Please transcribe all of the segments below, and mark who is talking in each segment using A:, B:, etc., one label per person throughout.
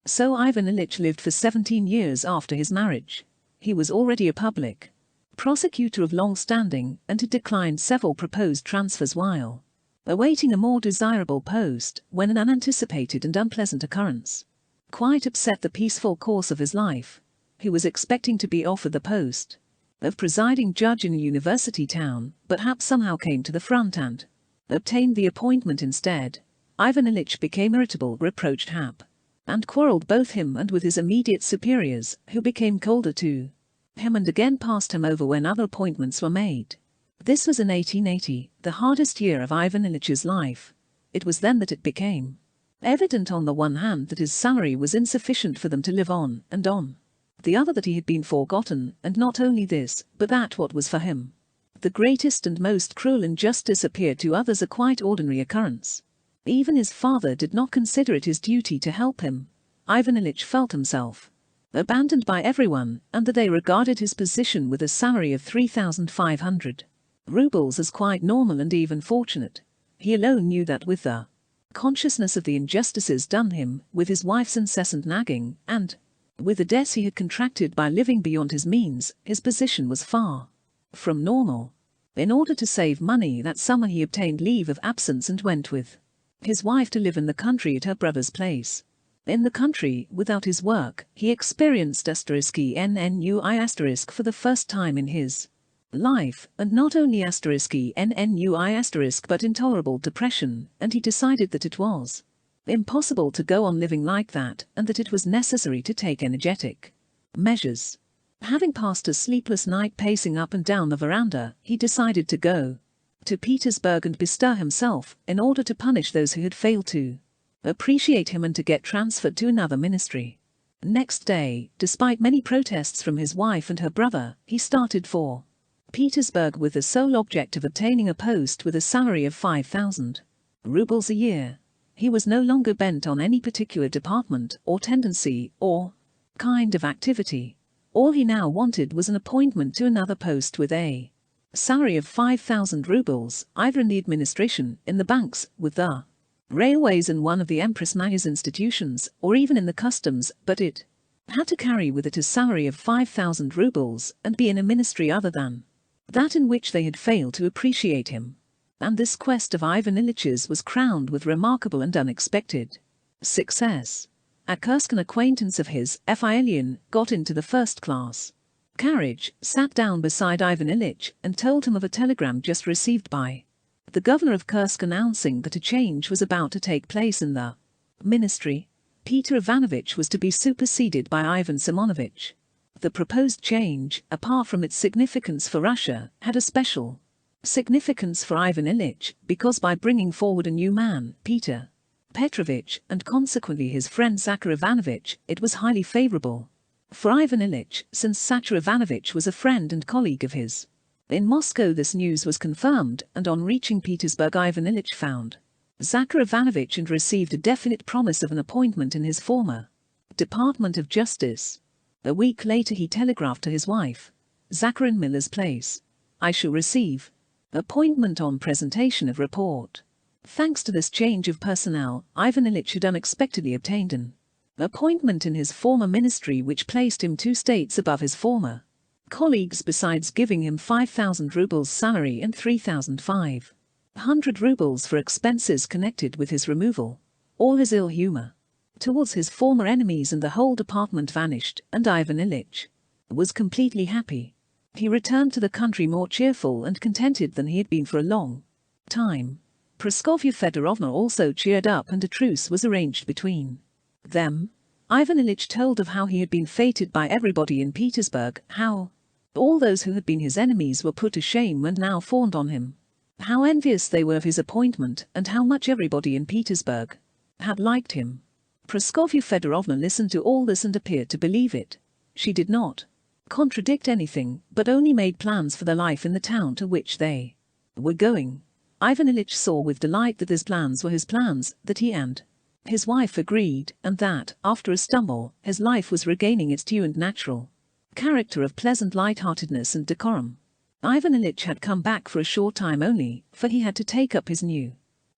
A: So Ivan Ilyich lived for 17 years after his marriage. He was already a public prosecutor of long standing and had declined several proposed transfers while awaiting a more desirable post when an unanticipated and unpleasant occurrence quite upset the peaceful course of his life. He was expecting to be offered the post of presiding judge in a university town, but Hap somehow came to the front and obtained the appointment instead. Ivan Ilyich became irritable, reproached Hap, and quarreled both him and with his immediate superiors, who became colder to him and again passed him over when other appointments were made. This was in 1880, the hardest year of Ivan Ilych's life. It was then that it became evident on the one hand that his salary was insufficient for them to live on, and on the other that he had been forgotten, and not only this, but that what was for him the greatest and most cruel injustice appeared to others a quite ordinary occurrence. Even his father did not consider it his duty to help him. Ivan Ilyich felt himself abandoned by everyone, and that they regarded his position with a salary of 3,500 rubles as quite normal and even fortunate. He alone knew that with the consciousness of the injustices done him, with his wife's incessant nagging, and with the debts he had contracted by living beyond his means, his position was far from normal. In order to save money that summer he obtained leave of absence and went with his wife to live in the country at her brother's place. In the country, without his work, he experienced *NNUI* for the first time in his life, and not only *NNUI* but intolerable depression, and he decided that it was impossible to go on living like that, and that it was necessary to take energetic measures. Having passed a sleepless night pacing up and down the veranda, he decided to go to Petersburg and bestir himself, in order to punish those who had failed to appreciate him and to get transferred to another ministry. Next day, despite many protests from his wife and her brother, he started for Petersburg with the sole object of obtaining a post with a salary of 5,000 rubles a year. He was no longer bent on any particular department, or tendency, or kind of activity. All he now wanted was an appointment to another post with a salary of 5,000 rubles, either in the administration, in the banks, with the railways and one of the Empress Maya's institutions, or even in the customs, but it had to carry with it a salary of 5,000 rubles and be in a ministry other than that in which they had failed to appreciate him. And this quest of Ivan Ilych's was crowned with remarkable and unexpected success. At Kursk, an acquaintance of his, Ivan Ilyich, got into the first-class carriage, sat down beside Ivan Ilyich, and told him of a telegram just received by the governor of Kursk announcing that a change was about to take place in the ministry. Peter Ivanovich was to be superseded by Ivan Simonovich. The proposed change, apart from its significance for Russia, had a special significance for Ivan Ilyich, because by bringing forward a new man, Peter Petrovich, and consequently his friend Zakar Ivanovich, it was highly favorable for Ivan Ilyich, since Zakar Ivanovich was a friend and colleague of his. In Moscow this news was confirmed, and on reaching Petersburg Ivan Ilyich found Zakar Ivanovich and received a definite promise of an appointment in his former Department of Justice. A week later he telegraphed to his wife, "Zakar in Miller's place. I shall receive appointment on presentation of report." Thanks to this change of personnel, Ivan Ilyich had unexpectedly obtained an appointment in his former ministry which placed him 2 states above his former colleagues, besides giving him 5,000 rubles salary and 3,500 rubles for expenses connected with his removal. All his ill humor towards his former enemies and the whole department vanished, and Ivan Ilyich was completely happy. He returned to the country more cheerful and contented than he had been for a long time. Praskovya Fedorovna also cheered up, and a truce was arranged between them. Ivan Ilyich told of how he had been feted by everybody in Petersburg, how all those who had been his enemies were put to shame and now fawned on him, how envious they were of his appointment, and how much everybody in Petersburg had liked him. Praskovya Fedorovna listened to all this and appeared to believe it. She did not contradict anything, but only made plans for their life in the town to which they were going. Ivan Ilyich saw with delight that his plans were his plans, that he and his wife agreed, and that, after a stumble, his life was regaining its due and natural character of pleasant light-heartedness and decorum. Ivan Ilyich had come back for a short time only, for he had to take up his new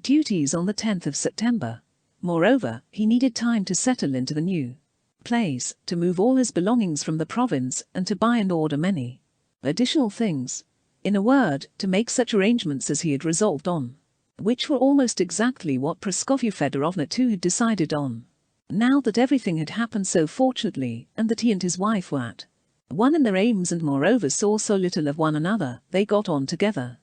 A: duties on the 10th of September. Moreover, he needed time to settle into the new place, to move all his belongings from the province, and to buy and order many additional things. In a word, to make such arrangements as he had resolved on, which were almost exactly what Praskovya Fedorovna too had decided on. Now that everything had happened so fortunately, and that he and his wife were at one in their aims and moreover saw so little of one another, they got on together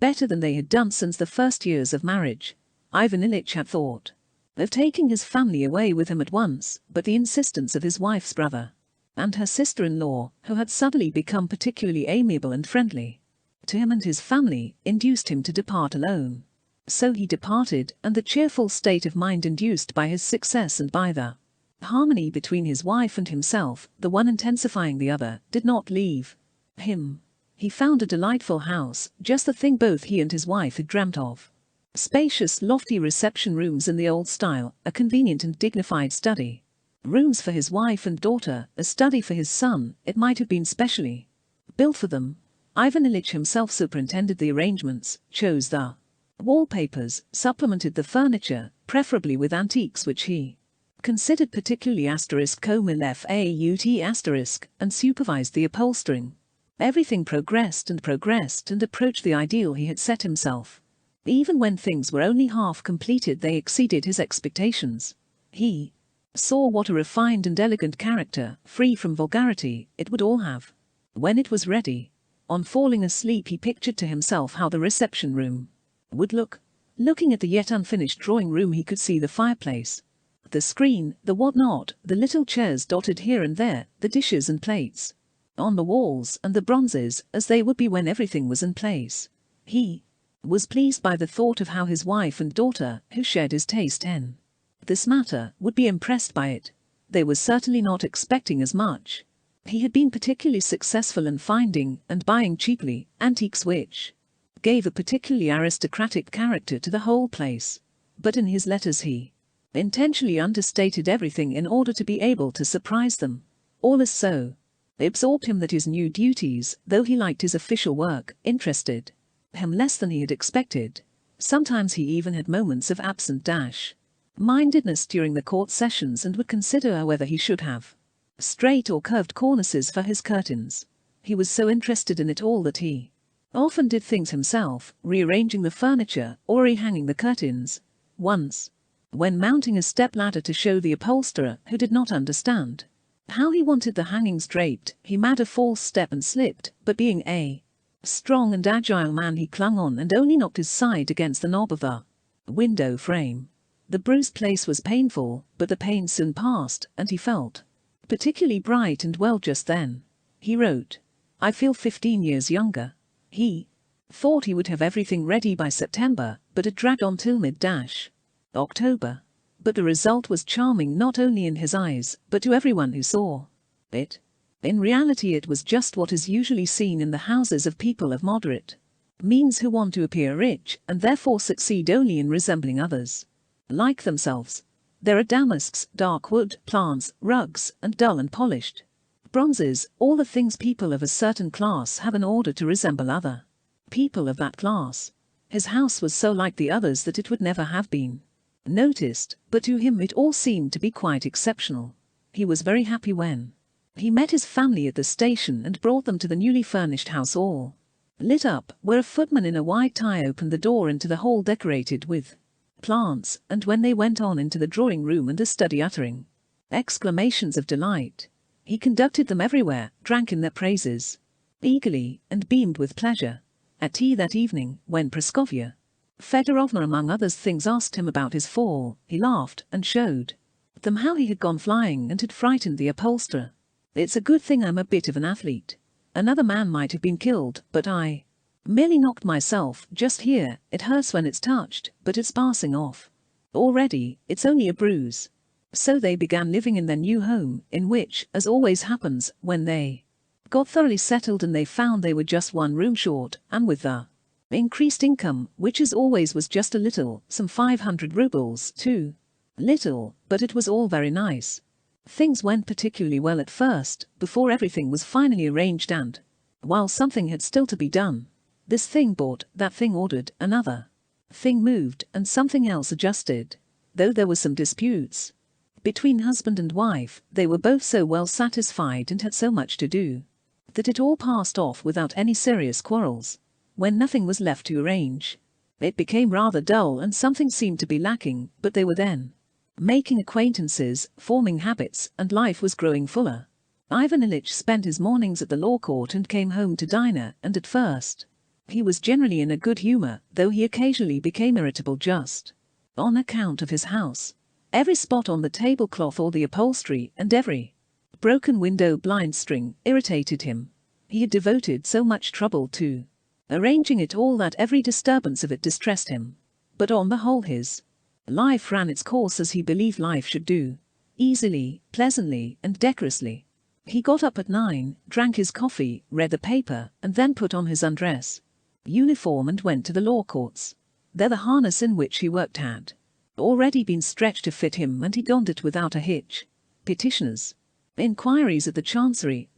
A: better than they had done since the first years of marriage. Ivan Ilyich had thought of taking his family away with him at once, but the insistence of his wife's brother and her sister-in-law, who had suddenly become particularly amiable and friendly to him and his family, induced him to depart alone. So he departed, and the cheerful state of mind induced by his success and by the harmony between his wife and himself, the one intensifying the other, did not leave him. He found a delightful house, just the thing both he and his wife had dreamt of. Spacious, lofty reception rooms in the old style, a convenient and dignified study. Rooms for his wife and daughter, a study for his son, it might have been specially built for them. Ivan Ilyich himself superintended the arrangements, chose the wallpapers, supplemented the furniture, preferably with antiques which he considered particularly ****, and supervised the upholstering. Everything progressed and approached the ideal he had set himself. Even when things were only half completed, they exceeded his expectations. He saw what a refined and elegant character, free from vulgarity, it would all have when it was ready. On falling asleep he pictured to himself how the reception room would look. Looking at the yet unfinished drawing room he could see the fireplace, the screen, the whatnot, the little chairs dotted here and there, the dishes and plates on the walls, and the bronzes, as they would be when everything was in place. He was pleased by the thought of how his wife and daughter, who shared his taste in this matter, would be impressed by it. They were certainly not expecting as much. He had been particularly successful in finding, and buying cheaply, antiques which gave a particularly aristocratic character to the whole place. But in his letters he intentionally understated everything in order to be able to surprise them. All is so absorbed him that his new duties, though he liked his official work, interested him less than he had expected. Sometimes he even had moments of absent-mindedness during the court sessions, and would consider whether he should have straight or curved cornices for his curtains. He was so interested in it all that he often did things himself, rearranging the furniture or rehanging the curtains. Once, when mounting a step-ladder to show the upholsterer, who did not understand how he wanted the hangings draped, he made a false step and slipped, but being a strong and agile man he clung on and only knocked his side against the knob of the window frame. The bruised place was painful, but the pain soon passed, and he felt particularly bright and well just then. He wrote, "I feel 15 years younger." He thought he would have everything ready by September, but it dragged on till mid-October. But the result was charming not only in his eyes, but to everyone who saw it. In reality it was just what is usually seen in the houses of people of moderate means who want to appear rich, and therefore succeed only in resembling others like themselves. There are damasks, dark wood, plants, rugs, and dull and polished bronzes, all the things people of a certain class have in order to resemble other people of that class. His house was so like the others that it would never have been noticed, but to him it all seemed to be quite exceptional. He was very happy when he met his family at the station and brought them to the newly furnished house, all lit up, where a footman in a white tie opened the door into the hall decorated with plants, and when they went on into the drawing room and the study uttering exclamations of delight, he conducted them everywhere, drank in their praises eagerly, and beamed with pleasure. At tea that evening, when Praskovya Fedorovna among other things asked him about his fall, he laughed and showed them how he had gone flying and had frightened the upholsterer. "It's a good thing I'm a bit of an athlete. Another man might have been killed, but I merely knocked myself just here. It hurts when it's touched, but it's passing off already, it's only a bruise." So they began living in their new home, in which, as always happens, when they got thoroughly settled and they found they were just one room short, and with the increased income, which as always was just a little, some 500 rubles, too little, but it was all very nice. Things went particularly well at first, before everything was finally arranged, and while something had still to be done, this thing bought, that thing ordered, another thing moved, and something else adjusted. though there were some disputes. Between husband and wife, they were both so well satisfied and had so much to do, that it all passed off without any serious quarrels. When nothing was left to arrange, it became rather dull and something seemed to be lacking, but they were then making acquaintances, forming habits, and life was growing fuller. Ivan Ilyich spent his mornings at the law court and came home to dinner, and at first he was generally in a good humor, though he occasionally became irritable just on account of his house. Every spot on the tablecloth or the upholstery, and every broken window blind string, irritated him. He had devoted so much trouble to arranging it all that every disturbance of it distressed him. But on the whole his life ran its course as he believed life should do, easily, pleasantly, and decorously. He got up at 9, drank his coffee, read the paper, and then put on his undress uniform and went to the law courts. There the harness in which he worked had already been stretched to fit him, and he donned it without a hitch. Petitioners, inquiries at the chancery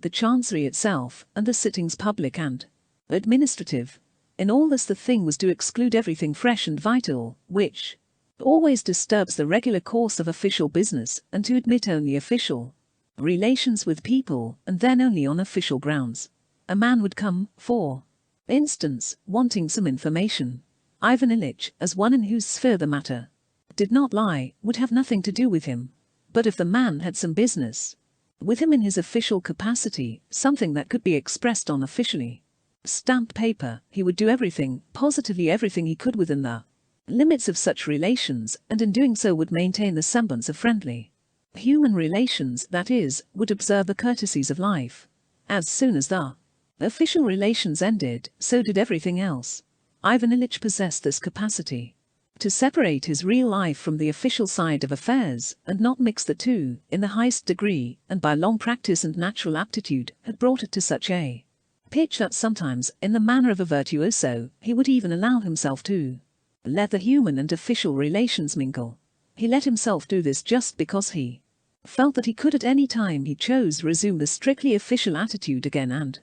A: itself, and the sittings public and administrative. In all this the thing was to exclude everything fresh and vital, which always disturbs the regular course of official business, and to admit only official relations with people, and then only on official grounds. A man would come, for instance, wanting some information. Ivan Ilyich, as one in whose sphere the matter did not lie, would have nothing to do with him. But if the man had some business with him in his official capacity, something that could be expressed on officially stamped paper, he would do everything, positively everything he could within the limits of such relations, and in doing so would maintain the semblance of friendly human relations, that is, would observe the courtesies of life. As soon as the official relations ended, so did everything else. Ivan Ilyich possessed this capacity to separate his real life from the official side of affairs, and not mix the two, in the highest degree, and by long practice and natural aptitude, had brought it to such a pitch that sometimes, in the manner of a virtuoso, he would even allow himself to let the human and official relations mingle. He let himself do this just because he felt that he could at any time he chose resume the strictly official attitude again and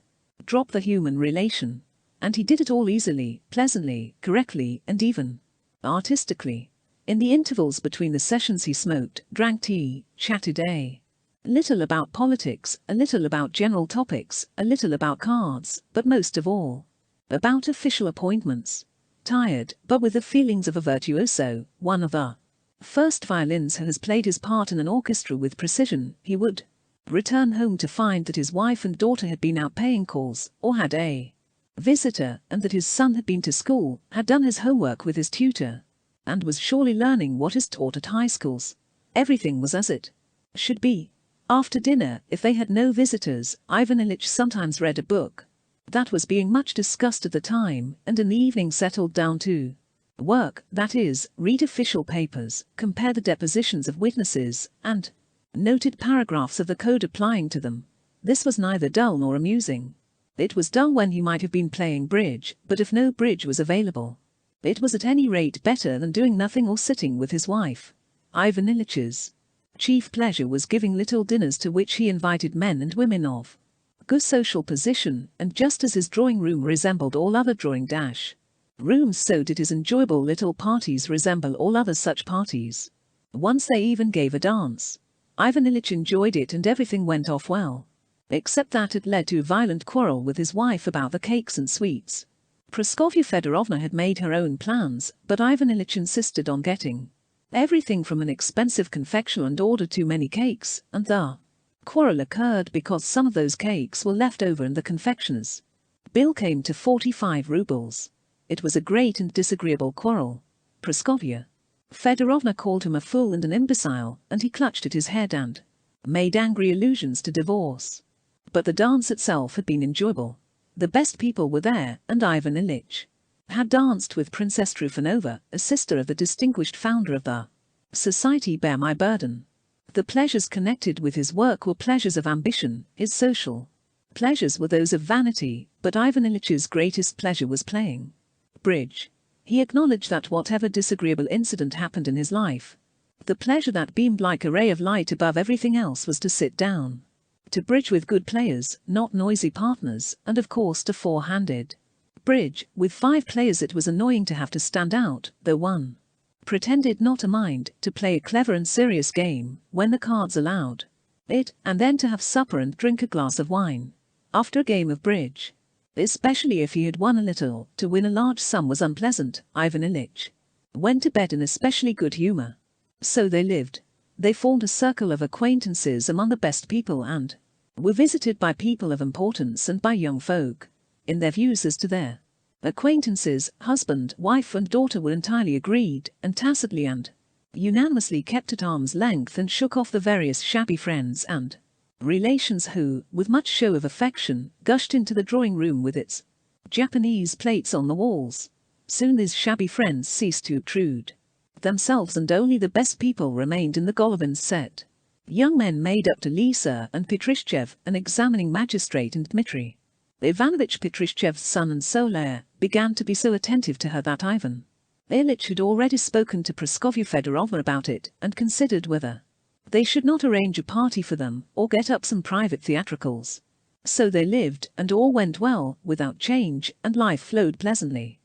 A: drop the human relation. And he did it all easily, pleasantly, correctly, and even artistically. In the intervals between the sessions he smoked, drank tea, chatted a little about politics, a little about general topics, a little about cards, but most of all about official appointments. Tired, but with the feelings of a virtuoso, one of the first violins who has played his part in an orchestra with precision, he would return home to find that his wife and daughter had been out paying calls, or had a visitor, and that his son had been to school, had done his homework with his tutor, and was surely learning what is taught at high schools. Everything was as it should be. After dinner, if they had no visitors, Ivan Ilyich sometimes read a book that was being much discussed at the time, and in the evening settled down to work, that is, read official papers, compare the depositions of witnesses, and noted paragraphs of the code applying to them. This was neither dull nor amusing. It was dull when he might have been playing bridge, but if no bridge was available, it was at any rate better than doing nothing or sitting with his wife. Ivan Ilych's chief pleasure was giving little dinners to which he invited men and women of good social position, and just as his drawing-room resembled all other drawing-rooms, so did his enjoyable little parties resemble all other such parties. Once they even gave a dance. Ivan Ilyich enjoyed it and everything went off well, except that it led to a violent quarrel with his wife about the cakes and sweets. Praskovya Fedorovna had made her own plans, but Ivan Ilyich insisted on getting everything from an expensive confectioner and ordered too many cakes, and the quarrel occurred because some of those cakes were left over and the confectioner's bill came to 45 rubles. It was a great and disagreeable quarrel. Praskovya Fedorovna called him a fool and an imbecile, and he clutched at his head and made angry allusions to divorce. But the dance itself had been enjoyable. The best people were there, and Ivan Ilyich had danced with Princess Trufanova, a sister of the distinguished founder of the Society Bear My Burden. The pleasures connected with his work were pleasures of ambition, his social pleasures were those of vanity, but Ivan Ilych's greatest pleasure was playing bridge. He acknowledged that whatever disagreeable incident happened in his life, the pleasure that beamed like a ray of light above everything else was to sit down to bridge with good players, not noisy partners, and of course to four-handed bridge. With 5 players it was annoying to have to stand out, though one pretended not to mind, to play a clever and serious game when the cards allowed it, and then to have supper and drink a glass of wine after a game of bridge. Especially if he had won a little, to win a large sum was unpleasant. Ivan Ilyich went to bed in especially good humor. So they lived. They formed a circle of acquaintances among the best people and were visited by people of importance and by young folk. In their views as to their acquaintances, husband, wife and daughter were entirely agreed, and tacitly and unanimously kept at arm's length, and shook off the various shabby friends and relations who, with much show of affection, gushed into the drawing-room with its Japanese plates on the walls. Soon these shabby friends ceased to obtrude themselves, and only the best people remained in the Golovin's set. Young men made up to Lisa and Petrushchev, an examining magistrate, and Dmitri Ivanovich, Petrushchev's son and sole heir, began to be so attentive to her that Ivan Ilyich had already spoken to Praskovya Fedorovna about it, and considered whether they should not arrange a party for them, or get up some private theatricals. So they lived, and all went well, without change, and life flowed pleasantly.